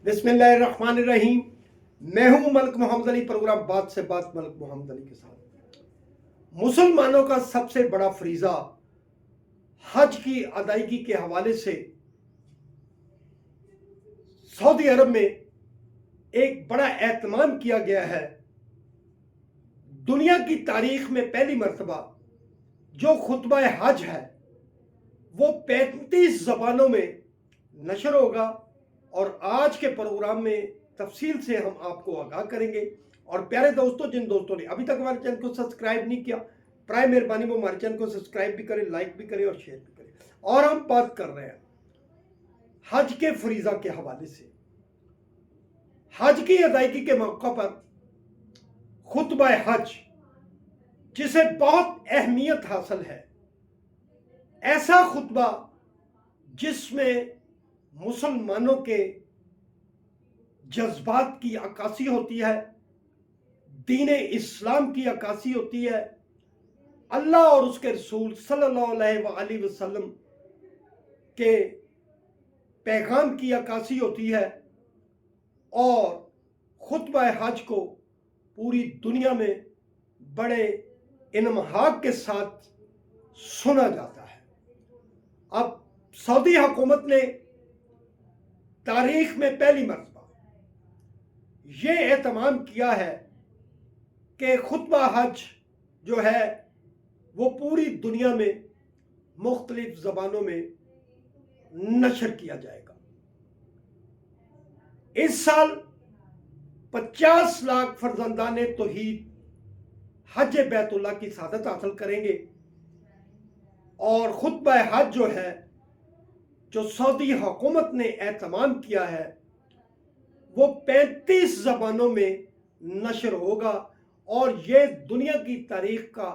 बिस्मिल्लाहिर्रहमानिर्रहीम। मैं हूं मलिक मोहम्मद अली, प्रोग्राम बात से बात मलिक मोहम्मद अली के साथ। मुसलमानों का सबसे बड़ा फरीजा हज की अदायगी के हवाले से सऊदी अरब में एक बड़ा एहतमाम किया गया है। दुनिया की तारीख में पहली मर्तबा जो खुतबा हज है वो 35 ज़बानों में नशर होगा और आज के प्रोग्राम में तफसील से हम आपको आगाह करेंगे। और प्यारे दोस्तों, जिन दोस्तों ने अभी तक हमारे चैनल को सब्सक्राइब नहीं किया, प्राय मेहरबानी वो हमारे चैनल को सब्सक्राइब भी करें, लाइक भी करें और शेयर भी करें। और हम बात कर रहे हैं हज के फरीजा के हवाले से। हज की अदायगी के मौका पर खुतबा हज, जिसे बहुत अहमियत हासिल है, ऐसा खुतबा जिसमें मुसलमानों के जज्बात की अक्कासी होती है, दीन इस्लाम की अक्कासी होती है, अल्लाह और उसके रसूल सल्लल्लाहु अलैहि वसल्लम के पैगाम की अक्कासी होती है। और खुतबा हज को पूरी दुनिया में बड़े इन्महाक के साथ सुना जाता है। अब सऊदी हुकूमत ने तारीख में पहली मर्तबा ये एहतमाम किया है कि खुतबा हज जो है वो पूरी दुनिया में मुख्तलिफ ज़बानों में नशर किया जाएगा। इस साल 50 लाख फर्जंदाने तौहीद हज बैतुल्लाह की सआदत हासिल करेंगे। और खुतबा हज जो है, जो सऊदी हुकूमत ने एहतमाम किया है, वो 35 ज़बानों में नशर होगा। और ये दुनिया की तारीख का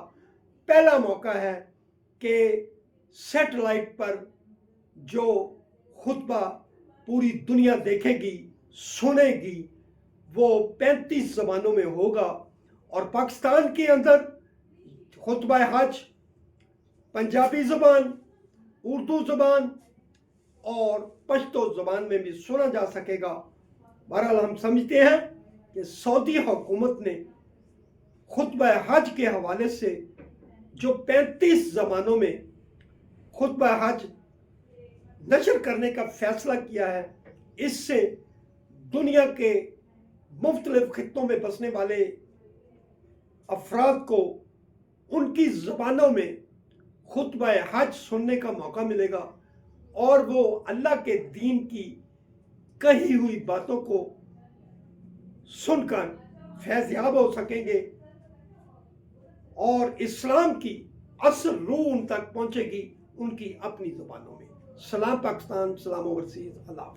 पहला मौका है कि सैटेलाइट पर जो खुतबा पूरी दुनिया देखेगी, सुनेगी, वो 35 ज़बानों में होगा। और पाकिस्तान के अंदर खुतबा हज पंजाबी ज़बान, उर्दू ज़बान और पश्तो ज़बान में भी सुना जा सकेगा। बहरहाल हम समझते हैं कि सऊदी हुकूमत ने खुतबा हज के हवाले से जो 35 ज़बानों में खुतबा हज नशर करने का फैसला किया है, इससे दुनिया के मुख्तलिफ खित्तों में बसने वाले अफराद को उनकी ज़बानों में खुतबा हज सुनने का मौका मिलेगा और वो अल्लाह के दीन की कही हुई बातों को सुनकर फैज़याब हो सकेंगे और इस्लाम की असल रूह उन तक पहुंचेगी उनकी अपनी ज़बानों में। सलाम पाकिस्तान, सलाम ओवरसीज़, अल्लाह।